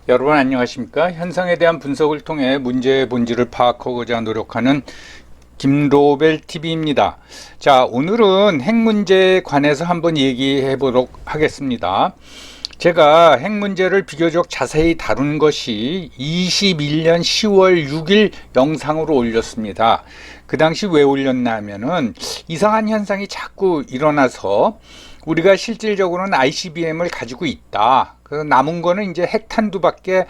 여러분 안녕하십니까? 현상에 대한 분석을 통해 문제의 본질을 파악하고자 노력하는 김로벨 TV입니다. 자, 오늘은 핵 문제에 관해서 한번 얘기해 보도록 하겠습니다. 제가 핵 문제를 비교적 자세히 다룬 것이 21년 10월 6일 영상으로 올렸습니다. 그 당시 왜 올렸나 하면은 이상한 현상이 자꾸 일어나서 우리가 실질적으로는 ICBM을 가지고 있다. 그래서 남은 거는 이제 핵탄두밖에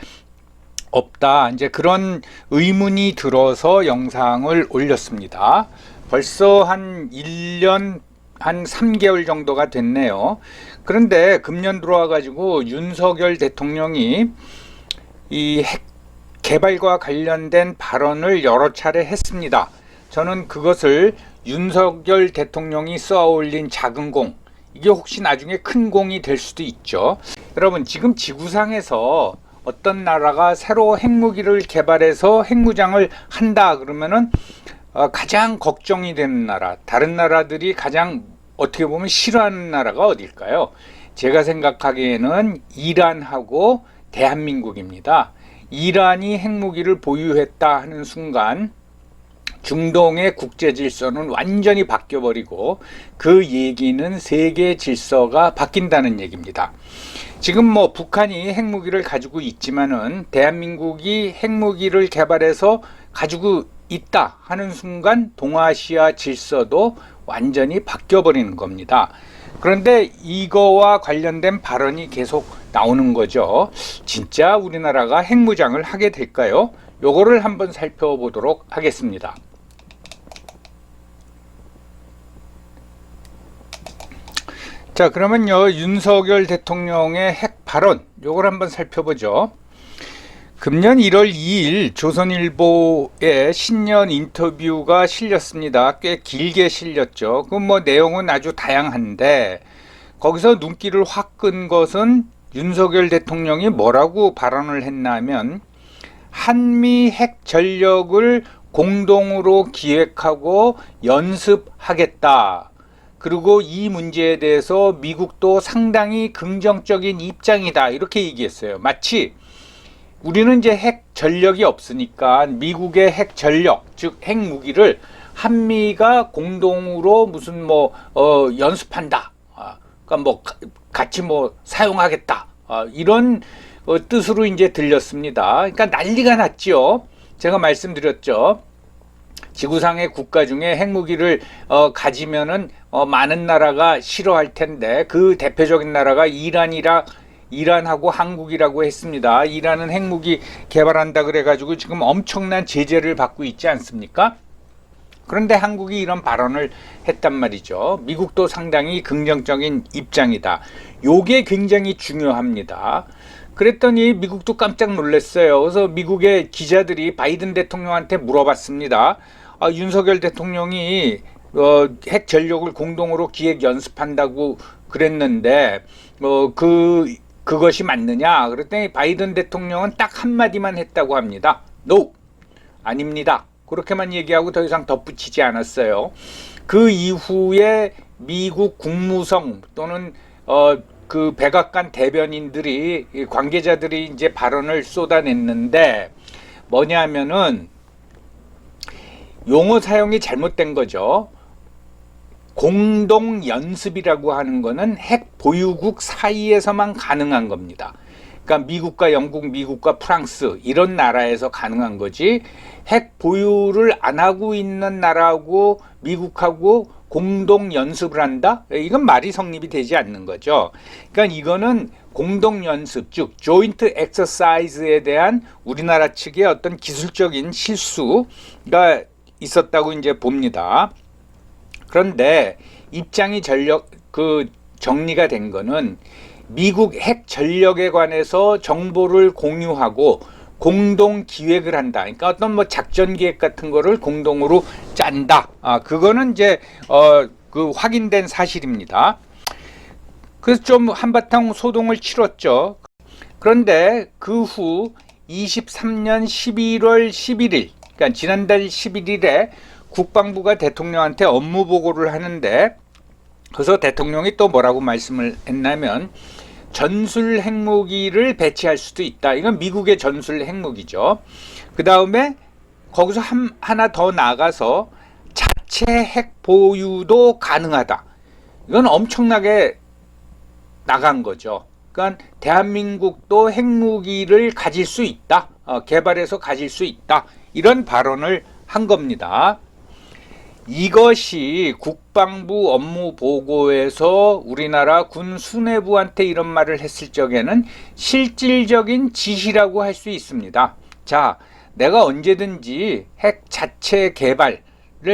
없다. 이제 그런 의문이 들어서 영상을 올렸습니다. 벌써 한 1년 한 3개월 정도가 됐네요. 그런데 금년 들어와 가지고 윤석열 대통령이 이 핵 개발과 관련된 발언을 여러 차례 했습니다. 저는 그것을 윤석열 대통령이 쏘아올린 작은 공, 이게 혹시 나중에 큰 공이 될 수도 있죠. 여러분, 지금 지구상에서 어떤 나라가 새로 핵무기를 개발해서 핵무장을 한다 그러면은 가장 걱정이 되는 나라, 다른 나라들이 가장 어떻게 보면 싫어하는 나라가 어딜까요? 제가 생각하기에는 이란하고 대한민국입니다. 이란이 핵무기를 보유했다 하는 순간 중동의 국제 질서는 완전히 바뀌어버리고 그 얘기는 세계 질서가 바뀐다는 얘기입니다. 지금 뭐 북한이 핵무기를 가지고 있지만은 대한민국이 핵무기를 개발해서 가지고 있다 하는 순간 동아시아 질서도 완전히 바뀌어버리는 겁니다. 그런데 이거와 관련된 발언이 계속 나오는 거죠. 진짜 우리나라가 핵무장을 하게 될까요? 요거를 한번 살펴보도록 하겠습니다. 자, 그러면요, 윤석열 대통령의 핵 발언 요걸 한번 살펴보죠. 금년 1월 2일 조선일보에 신년 인터뷰가 실렸습니다. 꽤 길게 실렸죠. 그 뭐 내용은 아주 다양한데 거기서 눈길을 확 끈 것은 윤석열 대통령이 뭐라고 발언을 했나 하면 한미 핵 전력을 공동으로 기획하고 연습하겠다. 그리고 이 문제에 대해서 미국도 상당히 긍정적인 입장이다. 이렇게 얘기했어요. 마치 우리는 이제 핵 전력이 없으니까 미국의 핵 전력, 즉 핵무기를 한미가 공동으로 무슨 연습한다. 그러니까 뭐 같이 뭐 사용하겠다. 이런 뜻으로 이제 들렸습니다. 그러니까 난리가 났죠. 제가 말씀드렸죠. 지구상의 국가 중에 핵무기를 가지면은 많은 나라가 싫어할 텐데 그 대표적인 나라가 이란하고 한국이라고 했습니다. 이란은 핵무기 개발한다 그래가지고 지금 엄청난 제재를 받고 있지 않습니까? 그런데 한국이 이런 발언을 했단 말이죠. 미국도 상당히 긍정적인 입장이다. 요게 굉장히 중요합니다. 그랬더니 미국도 깜짝 놀랐어요. 그래서 미국의 기자들이 바이든 대통령한테 물어봤습니다. 윤석열 대통령이 핵 전력을 공동으로 기획 연습한다고 그랬는데 그것이 맞느냐? 그랬더니 바이든 대통령은 딱 한마디만 했다고 합니다. No, 아닙니다. 그렇게만 얘기하고 더 이상 덧붙이지 않았어요. 그 이후에 미국 국무성 또는 그 백악관 대변인들이 관계자들이 이제 발언을 쏟아냈는데 뭐냐면은 용어 사용이 잘못된 거죠. 공동 연습이라고 하는 거는 핵 보유국 사이에서만 가능한 겁니다. 그러니까 미국과 영국, 미국과 프랑스 이런 나라에서 가능한 거지 핵 보유를 안 하고 있는 나라하고 미국하고 공동 연습을 한다? 이건 말이 성립이 되지 않는 거죠. 그러니까 이거는 공동 연습, 즉 조인트 엑서사이즈에 대한 우리나라 측의 어떤 기술적인 실수가 있었다고 이제 봅니다. 그런데 입장이 정리가 된 거는 미국 핵 전력에 관해서 정보를 공유하고 공동 기획을 한다. 그러니까 어떤 뭐 작전 기획 같은 거를 공동으로 짠다. 그거는 이제 그 확인된 사실입니다. 그래서 좀 한바탕 소동을 치렀죠. 그런데 그 후 23년 11월 11일, 그러니까 지난달 11일에 국방부가 대통령한테 업무 보고를 하는데 그래서 대통령이 또 뭐라고 말씀을 했냐면 전술 핵무기를 배치할 수도 있다. 이건 미국의 전술 핵무기죠. 그 다음에 거기서 하나 더 나가서 자체 핵 보유도 가능하다. 이건 엄청나게 나간 거죠. 그러니까 대한민국도 핵무기를 가질 수 있다. 개발해서 가질 수 있다. 이런 발언을 한 겁니다. 이것이 국방부 업무 보고에서 우리나라 군 수뇌부한테 이런 말을 했을 적에는 실질적인 지시라고 할 수 있습니다. 자, 내가 언제든지 핵 자체 개발을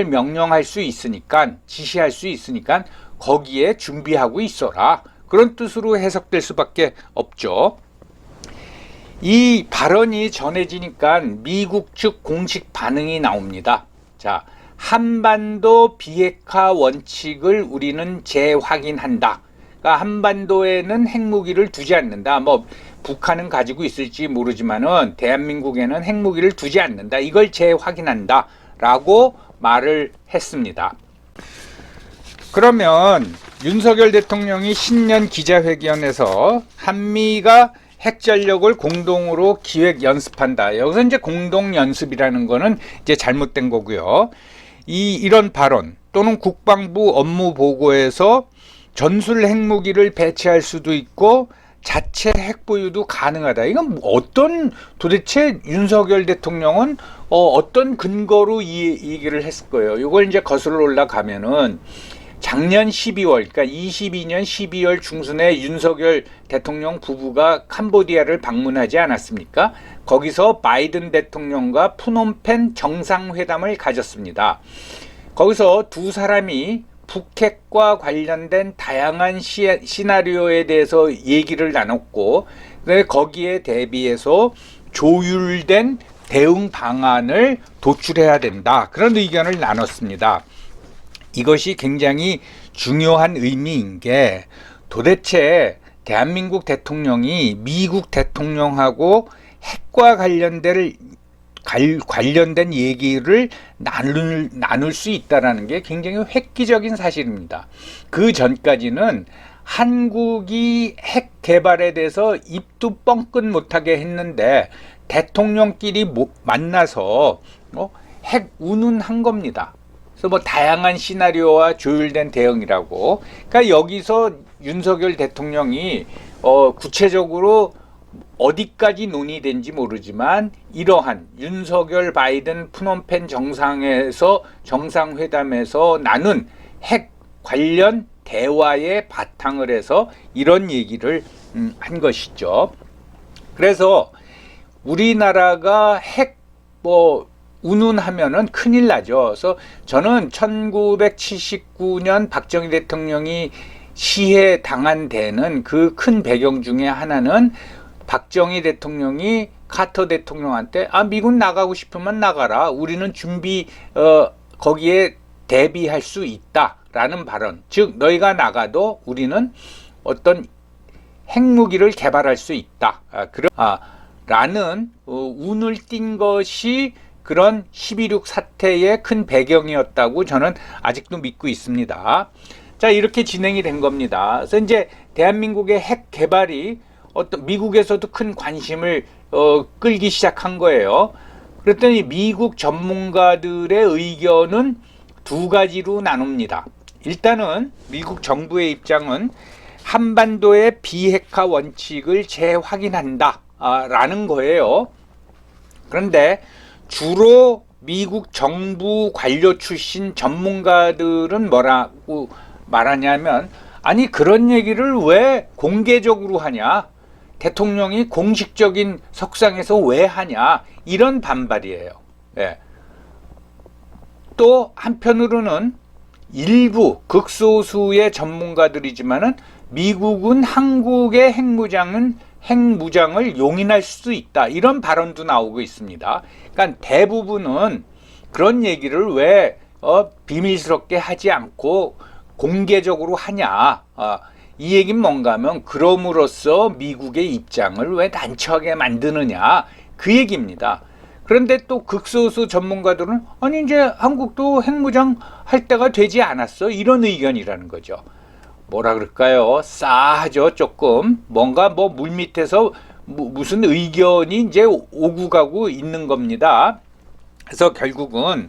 명령할 수 있으니까, 지시할 수 있으니까 거기에 준비하고 있어라. 그런 뜻으로 해석될 수밖에 없죠. 이 발언이 전해지니까 미국 측 공식 반응이 나옵니다. 자, 한반도 비핵화 원칙을 우리는 재확인한다. 그러니까 한반도에는 핵무기를 두지 않는다. 뭐 북한은 가지고 있을지 모르지만은 대한민국에는 핵무기를 두지 않는다. 이걸 재확인한다. 라고 말을 했습니다. 그러면 윤석열 대통령이 신년 기자회견에서 한미가 핵전력을 공동으로 기획 연습한다. 여기서 이제 공동 연습이라는 거는 이제 잘못된 거고요. 이런 발언 또는 국방부 업무 보고에서 전술 핵무기를 배치할 수도 있고 자체 핵 보유도 가능하다. 이건 도대체 윤석열 대통령은 어떤 근거로 이 얘기를 했을 거예요. 이걸 이제 거슬러 올라가면은 작년 12월, 그러니까 22년 12월 중순에 윤석열 대통령 부부가 캄보디아를 방문하지 않았습니까? 거기서 바이든 대통령과 푸놈펜 정상회담을 가졌습니다. 거기서 두 사람이 북핵과 관련된 다양한 시나리오에 대해서 얘기를 나눴고, 거기에 대비해서 조율된 대응 방안을 도출해야 된다. 그런 의견을 나눴습니다. 이것이 굉장히 중요한 의미인 게 도대체 대한민국 대통령이 미국 대통령하고 핵과 관련된 얘기를 나눌 수 있다는 게 굉장히 획기적인 사실입니다. 그 전까지는 한국이 핵 개발에 대해서 입도 뻥끗 못하게 했는데 대통령끼리 만나서 핵 운운한 겁니다. 그래서 뭐 다양한 시나리오와 조율된 대응이라고. 그러니까 여기서 윤석열 대통령이 구체적으로 어디까지 논의된지 모르지만 이러한 윤석열 바이든 푸놈펜 정상회담에서 나눈 핵 관련 대화에 바탕을 해서 이런 얘기를 한 것이죠. 그래서 우리나라가 핵 운운하면은 큰일 나죠. 그래서 저는 1979년 박정희 대통령이 시해 당한 데는 그 큰 배경 중에 하나는 박정희 대통령이 카터 대통령한테 미군 나가고 싶으면 나가라. 우리는 거기에 대비할 수 있다라는 발언. 즉 너희가 나가도 우리는 어떤 핵무기를 개발할 수 있다. 라는 운을 띈 것이 그런 12.6 사태의 큰 배경이었다고 저는 아직도 믿고 있습니다. 자, 이렇게 진행이 된 겁니다. 그래서 이제 대한민국의 핵 개발이 미국에서도 큰 관심을 끌기 시작한 거예요. 그랬더니 미국 전문가들의 의견은 두 가지로 나눕니다. 일단은 미국 정부의 입장은 한반도의 비핵화 원칙을 재확인한다 라는 거예요. 그런데 주로 미국 정부 관료 출신 전문가들은 뭐라고 말하냐면 그런 얘기를 왜 공개적으로 하냐, 대통령이 공식적인 석상에서 왜 하냐, 이런 반발이에요. 예. 또 한편으로는 일부 극소수의 전문가들이지만은 미국은 한국의 핵무장을 용인할 수도 있다, 이런 발언도 나오고 있습니다. 그러니까 대부분은 그런 얘기를 왜 비밀스럽게 하지 않고 공개적으로 하냐, 이 얘기는 뭔가 하면 그럼으로써 미국의 입장을 왜 난처하게 만드느냐, 그 얘기입니다. 그런데 또 극소수 전문가들은 이제 한국도 핵무장 할 때가 되지 않았어, 이런 의견이라는 거죠. 뭐라 그럴까요? 싸하죠, 조금. 뭔가 뭐 물밑에서 무슨 의견이 이제 오고 가고 있는 겁니다. 그래서 결국은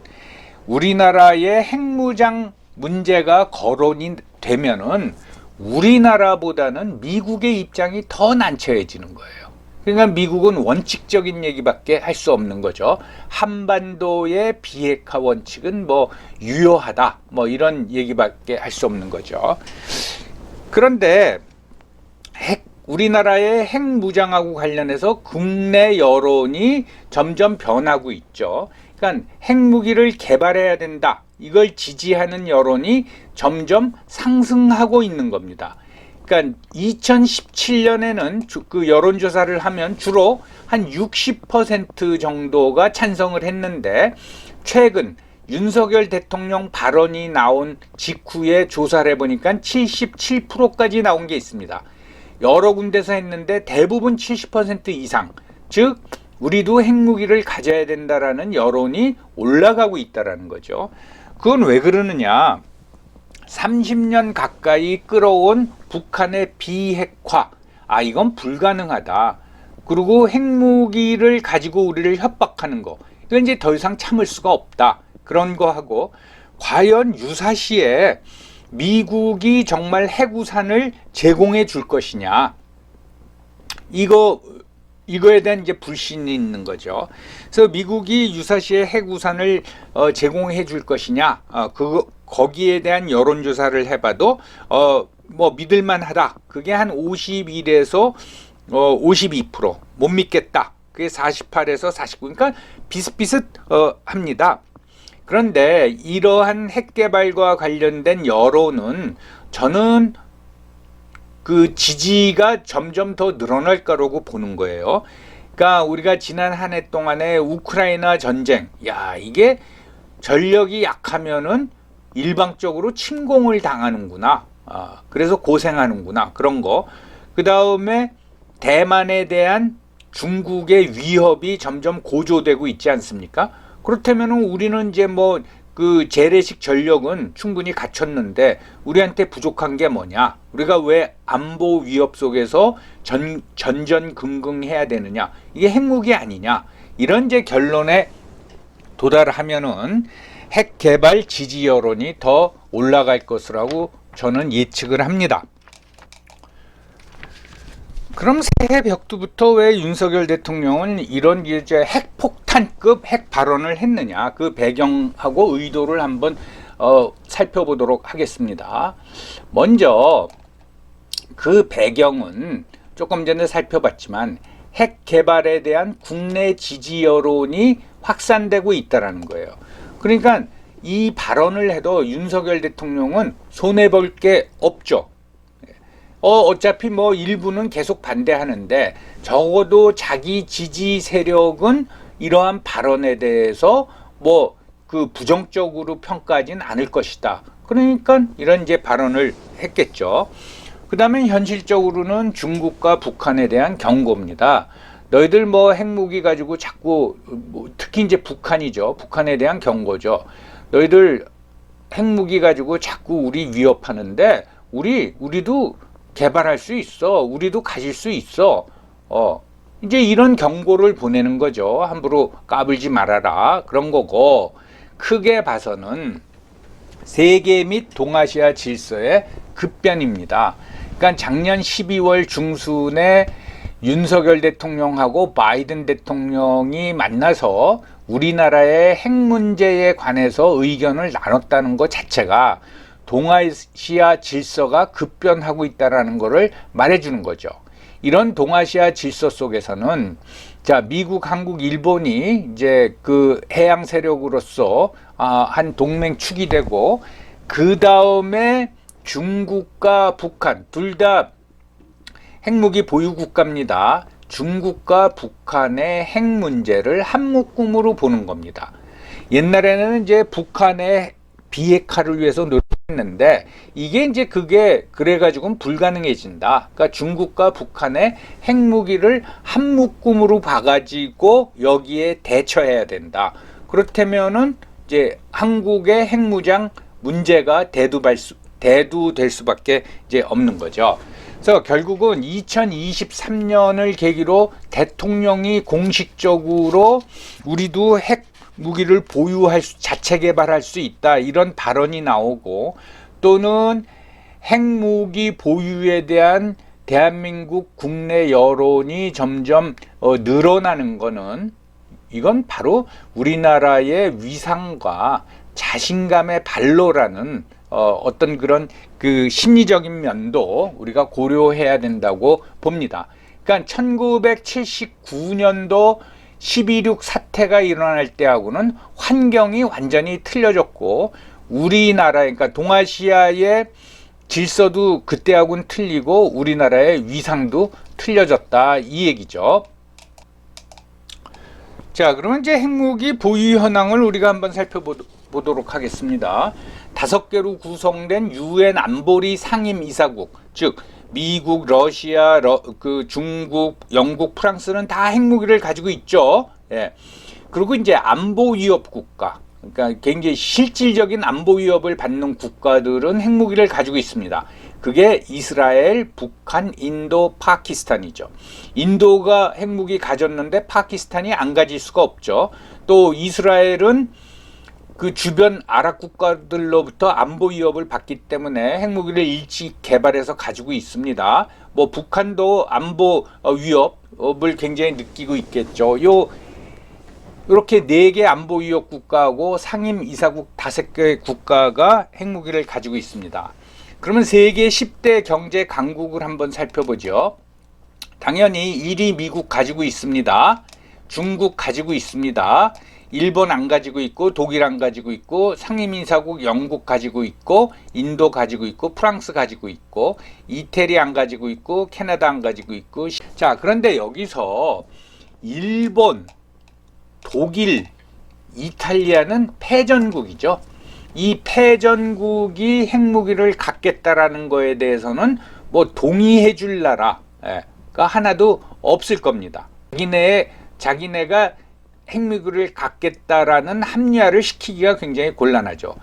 우리나라의 핵무장 문제가 거론이 되면은 우리나라보다는 미국의 입장이 더 난처해지는 거예요. 그러니까 미국은 원칙적인 얘기밖에 할 수 없는 거죠. 한반도의 비핵화 원칙은 뭐 유효하다, 뭐 이런 얘기밖에 할 수 없는 거죠. 그런데 우리나라의 핵무장하고 관련해서 국내 여론이 점점 변하고 있죠. 그러니까 핵무기를 개발해야 된다, 이걸 지지하는 여론이 점점 상승하고 있는 겁니다. 그러니까 2017년에는 그 여론조사를 하면 주로 한 60% 정도가 찬성을 했는데, 최근 윤석열 대통령 발언이 나온 직후에 조사를 해보니까 77%까지 나온 게 있습니다. 여러 군데서 했는데 대부분 70% 이상, 즉 우리도 핵무기를 가져야 된다라는 여론이 올라가고 있다라는 거죠. 그건 왜 그러느냐? 30년 가까이 끌어온 북한의 비핵화, 이건 불가능하다. 그리고 핵무기를 가지고 우리를 협박하는 거, 이건 이제 더 이상 참을 수가 없다. 그런 거 하고, 과연 유사시에 미국이 정말 핵우산을 제공해 줄 것이냐, 이거에 대한 이제 불신이 있는 거죠. 그래서 미국이 유사시에 핵우산을 제공해 줄 것이냐, 거기에 대한 여론조사를 해봐도 뭐 믿을만하다, 그게 한 51에서 52%, 못 믿겠다, 그게 48에서 49, 그러니까 비슷비슷합니다. 그런데 이러한 핵 개발과 관련된 여론은 저는 그 지지가 점점 더 늘어날 거라고 보는 거예요. 그러니까 우리가 지난 한 해 동안에 우크라이나 전쟁, 이게 전력이 약하면은 일방적으로 침공을 당하는구나, 그래서 고생하는구나, 그런 거. 그 다음에 대만에 대한 중국의 위협이 점점 고조되고 있지 않습니까? 그렇다면 우리는 이제 뭐 그 재래식 전력은 충분히 갖췄는데 우리한테 부족한 게 뭐냐? 우리가 왜 안보 위협 속에서 전전긍긍해야 되느냐? 이게 핵무기 아니냐? 이런 이제 결론에 도달하면은 핵 개발 지지 여론이 더 올라갈 것이라고 저는 예측을 합니다. 그럼 새해 벽두부터 왜 윤석열 대통령은 이런 이제 핵폭탄급 핵 발언을 했느냐, 그 배경하고 의도를 한번 살펴보도록 하겠습니다. 먼저 그 배경은 조금 전에 살펴봤지만 핵 개발에 대한 국내 지지 여론이 확산되고 있다는 거예요. 그러니까 이 발언을 해도 윤석열 대통령은 손해볼 게 없죠. 어차피 뭐 일부는 계속 반대하는데 적어도 자기 지지 세력은 이러한 발언에 대해서 뭐 그 부정적으로 평가하진 않을 것이다. 그러니까 이런 이제 발언을 했겠죠. 그 다음에 현실적으로는 중국과 북한에 대한 경고입니다. 너희들 뭐 핵무기 가지고 자꾸 특히 이제 북한이죠. 북한에 대한 경고죠. 너희들 핵무기 가지고 자꾸 우리 위협하는데 우리도 개발할 수 있어. 우리도 가질 수 있어. 이제 이런 경고를 보내는 거죠. 함부로 까불지 말아라. 그런 거고, 크게 봐서는 세계 및 동아시아 질서의 급변입니다. 그러니까 작년 12월 중순에 윤석열 대통령하고 바이든 대통령이 만나서 우리나라의 핵 문제에 관해서 의견을 나눴다는 것 자체가 동아시아 질서가 급변하고 있다는 것을 말해주는 거죠. 이런 동아시아 질서 속에서는 미국, 한국, 일본이 이제 그 해양 세력으로서 한 동맹축이 되고, 그 다음에 중국과 북한 둘 다 핵무기 보유 국가입니다. 중국과 북한의 핵 문제를 한 묶음으로 보는 겁니다. 옛날에는 이제 북한의 비핵화를 위해서 노력했는데 이게 이제 그게 그래가지고는 불가능해진다. 그러니까 중국과 북한의 핵무기를 한 묶음으로 봐가지고 여기에 대처해야 된다. 그렇다면은 이제 한국의 핵무장 문제가 대두될 수밖에 이제 없는 거죠. 그래서 결국은 2023년을 계기로 대통령이 공식적으로 우리도 핵 무기를 보유할 자체 개발할 수 있다 이런 발언이 나오고, 또는 핵무기 보유에 대한 대한민국 국내 여론이 점점 늘어나는 거는, 이건 바로 우리나라의 위상과 자신감의 발로라는 어떤 그런 그 심리적인 면도 우리가 고려해야 된다고 봅니다. 그러니까 1979년도 12.6 사태가 일어날 때하고는 환경이 완전히 틀려졌고, 우리나라, 그러니까 동아시아의 질서도 그때하고는 틀리고 우리나라의 위상도 틀려졌다 이 얘기죠. 자, 그러면 이제 핵무기 보유 현황을 우리가 한번 살펴보도록 하겠습니다. 5개로 구성된 유엔 안보리 상임이사국, 즉 미국, 러시아, 중국, 영국, 프랑스는 다 핵무기를 가지고 있죠. 예. 그리고 이제 안보 위협 국가, 그러니까 굉장히 실질적인 안보 위협을 받는 국가들은 핵무기를 가지고 있습니다. 그게 이스라엘, 북한, 인도, 파키스탄이죠. 인도가 핵무기 가졌는데 파키스탄이 안 가질 수가 없죠. 또 이스라엘은 그 주변 아랍 국가들로부터 안보 위협을 받기 때문에 핵무기를 일찍 개발해서 가지고 있습니다. 뭐 북한도 안보 위협을 굉장히 느끼고 있겠죠. 이렇게 4개 안보 위협 국가하고 상임 이사국 5개 국가가 핵무기를 가지고 있습니다. 그러면 세계 10대 경제 강국을 한번 살펴보죠. 당연히 1위 미국 가지고 있습니다. 중국 가지고 있습니다. 일본 안 가지고 있고, 독일 안 가지고 있고, 상임이사국 영국 가지고 있고, 인도 가지고 있고, 프랑스 가지고 있고, 이태리 안 가지고 있고, 캐나다 안 가지고 있고. 자, 그런데 여기서 일본, 독일, 이탈리아는 패전국이죠. 이 패전국이 핵무기를 갖겠다라는 거에 대해서는 뭐 동의해 줄 나라가 하나도 없을 겁니다. 자기네가 핵무기를 갖겠다라는 합리화를 시키기가 굉장히 곤란하죠.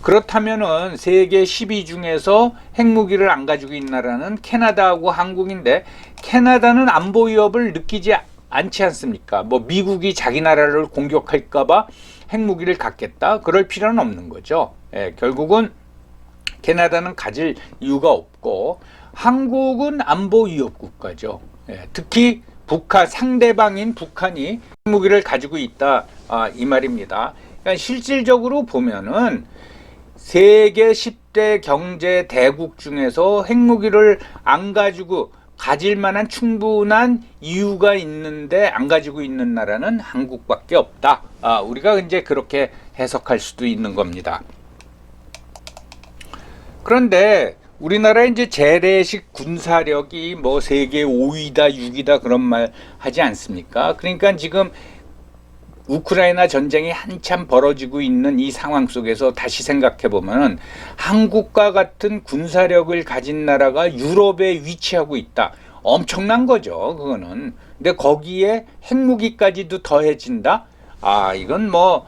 그렇다면은 세계 10위 중에서 핵무기를 안 가지고 있는 나라는 캐나다하고 한국인데, 캐나다는 안보 위협을 느끼지 않지 않습니까? 뭐 미국이 자기 나라를 공격할까봐 핵무기를 갖겠다? 그럴 필요는 없는 거죠. 예, 결국은 캐나다는 가질 이유가 없고, 한국은 안보 위협 국가죠. 예, 특히 북한, 상대방인 북한이 핵무기를 가지고 있다, 이 말입니다. 그러니까 실질적으로 보면은 세계 10대 경제 대국 중에서 핵무기를 안 가지고 가질 만한 충분한 이유가 있는데 안 가지고 있는 나라는 한국밖에 없다. 우리가 이제 그렇게 해석할 수도 있는 겁니다. 그런데 우리나라 이제 재래식 군사력이 뭐 세계 5위다, 6위다 그런 말 하지 않습니까? 그러니까 지금 우크라이나 전쟁이 한참 벌어지고 있는 이 상황 속에서 다시 생각해 보면 한국과 같은 군사력을 가진 나라가 유럽에 위치하고 있다. 엄청난 거죠, 그거는. 근데 거기에 핵무기까지도 더해진다? 이건 뭐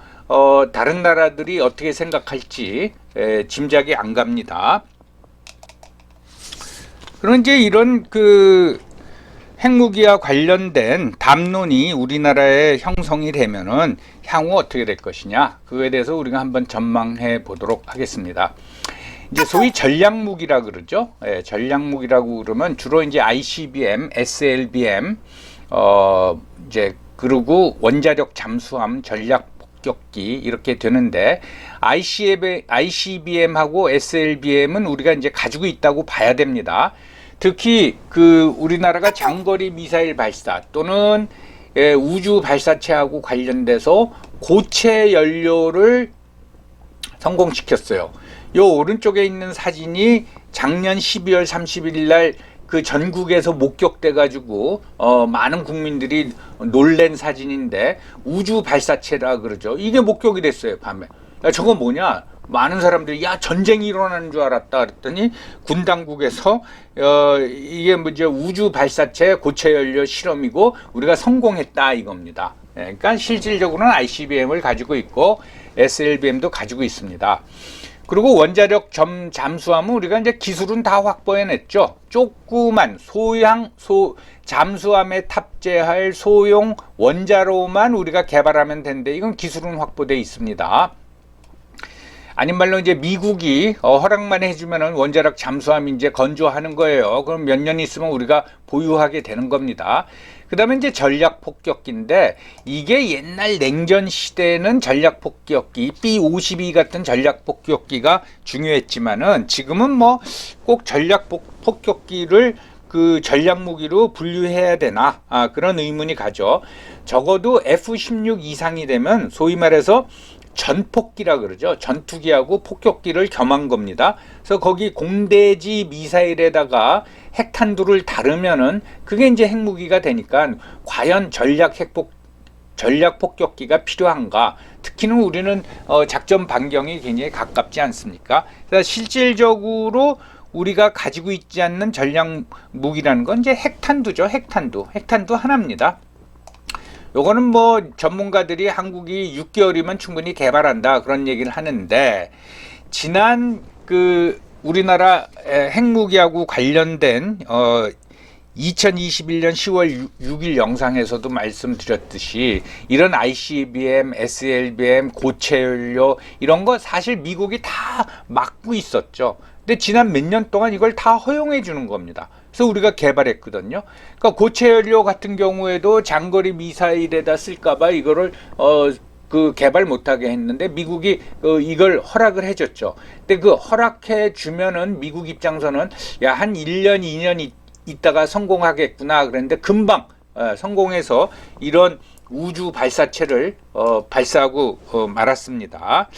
다른 나라들이 어떻게 생각할지 짐작이 안 갑니다. 그런 이제 이런 그 핵무기와 관련된 담론이 우리나라에 형성이 되면은 향후 어떻게 될 것이냐, 그거에 대해서 우리가 한번 전망해 보도록 하겠습니다. 이제 소위 전략무기라 그러죠. 전략무기라고 그러면 주로 이제 ICBM, SLBM, 이제 그리고 원자력 잠수함, 전략 폭격기 이렇게 되는데, ICBM하고 SLBM은 우리가 이제 가지고 있다고 봐야 됩니다. 특히 그 우리나라가 장거리 미사일 발사 또는 우주 발사체하고 관련돼서 고체 연료를 성공시켰어요. 요 오른쪽에 있는 사진이 작년 12월 30일 날 그 전국에서 목격돼 가지고 많은 국민들이 놀란 사진인데, 우주 발사체라 그러죠. 이게 목격이 됐어요, 밤에. 야, 저거 뭐냐? 많은 사람들이 야, 전쟁이 일어나는 줄 알았다 그랬더니 군 당국에서 이게 뭐죠, 우주 발사체 고체 연료 실험이고 우리가 성공했다 이겁니다. 그러니까 실질적으로는 ICBM을 가지고 있고 SLBM도 가지고 있습니다. 그리고 원자력 잠수함은 우리가 이제 기술은 다 확보해냈죠. 조그만 잠수함에 탑재할 소형 원자로만 우리가 개발하면 되는데 이건 기술은 확보되어 있습니다. 아닌 말로 이제 미국이 허락만 해주면은 원자력 잠수함이 이제 건조하는 거예요. 그럼 몇 년 있으면 우리가 보유하게 되는 겁니다. 그 다음에 이제 전략폭격기인데 이게 옛날 냉전 시대에는 전략폭격기 B-52 같은 전략폭격기가 중요했지만은 지금은 뭐 꼭 전략폭격기를 그 전략무기로 분류해야 되나 그런 의문이 가죠. 적어도 F-16 이상이 되면 소위 말해서 전폭기라 그러죠. 전투기하고 폭격기를 겸한 겁니다. 그래서 거기 공대지 미사일에다가 핵탄두를 다루면은 그게 이제 핵무기가 되니까 과연 전략폭격기가 필요한가? 특히는 우리는 작전 반경이 굉장히 가깝지 않습니까? 그래서 실질적으로 우리가 가지고 있지 않는 전략무기라는 건 이제 핵탄두죠. 핵탄두 하나입니다. 요거는 뭐 전문가들이 한국이 6개월이면 충분히 개발한다 그런 얘기를 하는데 지난 그 우리나라 핵무기하고 관련된 2021년 10월 6일 영상에서도 말씀드렸듯이 이런 ICBM, SLBM, 고체연료 이런 거 사실 미국이 다 막고 있었죠. 근데 지난 몇 년 동안 이걸 다 허용해 주는 겁니다. 그래서 우리가 개발했거든요. 그러니까 고체연료 같은 경우에도 장거리 미사일에다 쓸까봐 이거를 그 개발 못하게 했는데 미국이 이걸 허락을 해줬죠. 근데 그 허락해 주면은 미국 입장에서는 야, 한 1년, 2년 있다가 성공하겠구나 그랬는데 금방 성공해서 이런 우주 발사체를 발사하고 말았습니다.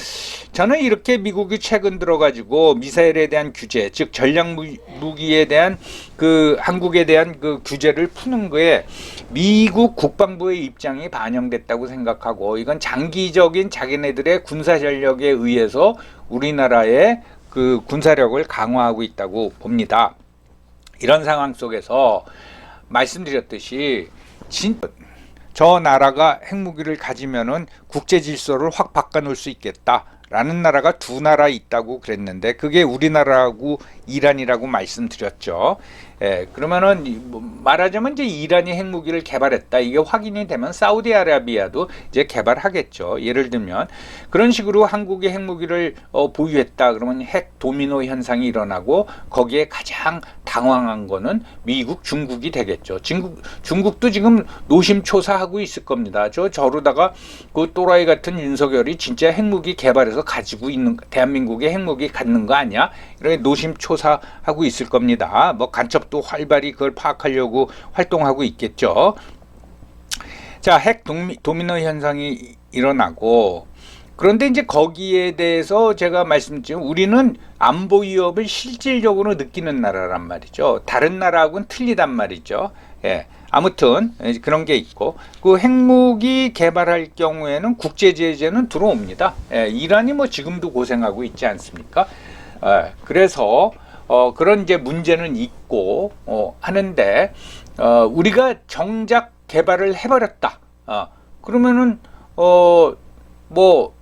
저는 이렇게 미국이 최근 들어가지고 미사일에 대한 규제, 즉 전략무기에 대한 그 한국에 대한 그 규제를 푸는 거에 미국 국방부의 입장이 반영됐다고 생각하고 이건 장기적인 자기네들의 군사 전력에 의해서 우리나라의 그 군사력을 강화하고 있다고 봅니다. 이런 상황 속에서 말씀드렸듯이 저 나라가 핵무기를 가지면은 국제 질서를 확 바꿔놓을 수 있겠다라는 나라가 두 나라 있다고 그랬는데 그게 우리나라하고 이란이라고 말씀드렸죠. 그러면은 말하자면 이제 이란이 핵무기를 개발했다 이게 확인이 되면 사우디아라비아도 이제 개발하겠죠. 예를 들면 그런 식으로 한국의 핵무기를 보유했다 그러면 핵 도미노 현상이 일어나고 거기에 가장 당황한 거는 미국, 중국이 되겠죠. 중국도 지금 노심초사하고 있을 겁니다. 저러다가 그 또라이 같은 윤석열이 진짜 핵무기 개발해서 가지고 있는 대한민국의 핵무기 갖는 거 아니야? 이렇게 노심초사하고 있을 겁니다. 뭐 간첩도 활발히 그걸 파악하려고 활동하고 있겠죠. 자, 핵 도미노 현상이 일어나고 그런데 이제 거기에 대해서 제가 말씀드린 우리는 안보 위협을 실질적으로 느끼는 나라란 말이죠. 다른 나라하고는 틀리단 말이죠. 아무튼 그런 게 있고 그 핵무기 개발할 경우에는 국제 제재는 들어옵니다. 이란이 뭐 지금도 고생하고 있지 않습니까? 그래서 그런 이제 문제는 있고 하는데 우리가 정작 개발을 해버렸다. 그러면은 뭐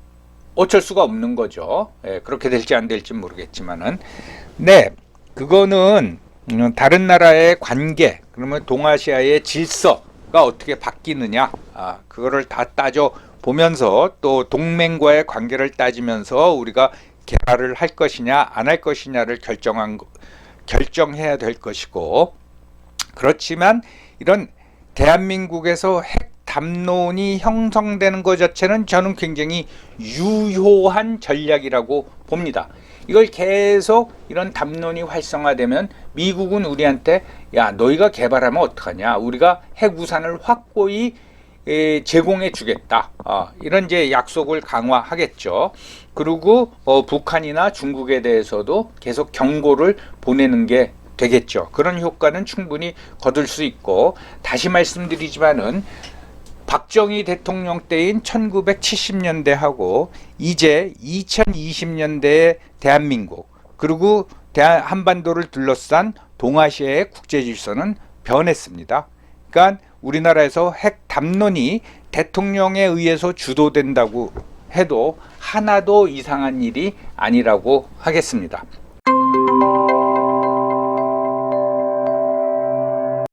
어쩔 수가 없는 거죠. 그렇게 될지 안 될지 모르겠지만은 네 그거는 다른 나라의 관계 그러면 동아시아의 질서가 어떻게 바뀌느냐 그거를 다 따져 보면서 또 동맹과의 관계를 따지면서 우리가 개발을 할 것이냐 안 할 것이냐를 결정해야 될 것이고 그렇지만 이런 대한민국에서 핵 담론이 형성되는 것 자체는 저는 굉장히 유효한 전략이라고 봅니다. 이걸 계속 이런 담론이 활성화되면 미국은 우리한테 야 너희가 개발하면 어떡하냐 우리가 핵우산을 확고히 제공해 주겠다 이런 이제 약속을 강화하겠죠. 그리고 북한이나 중국에 대해서도 계속 경고를 보내는 게 되겠죠. 그런 효과는 충분히 거둘 수 있고 다시 말씀드리지만은 박정희 대통령 때인 1970년대하고 이제 2020년대의 대한민국 그리고 한반도를 둘러싼 동아시아의 국제 질서는 변했습니다. 그러니까 우리나라에서 핵 담론이 대통령에 의해서 주도된다고 해도 하나도 이상한 일이 아니라고 하겠습니다.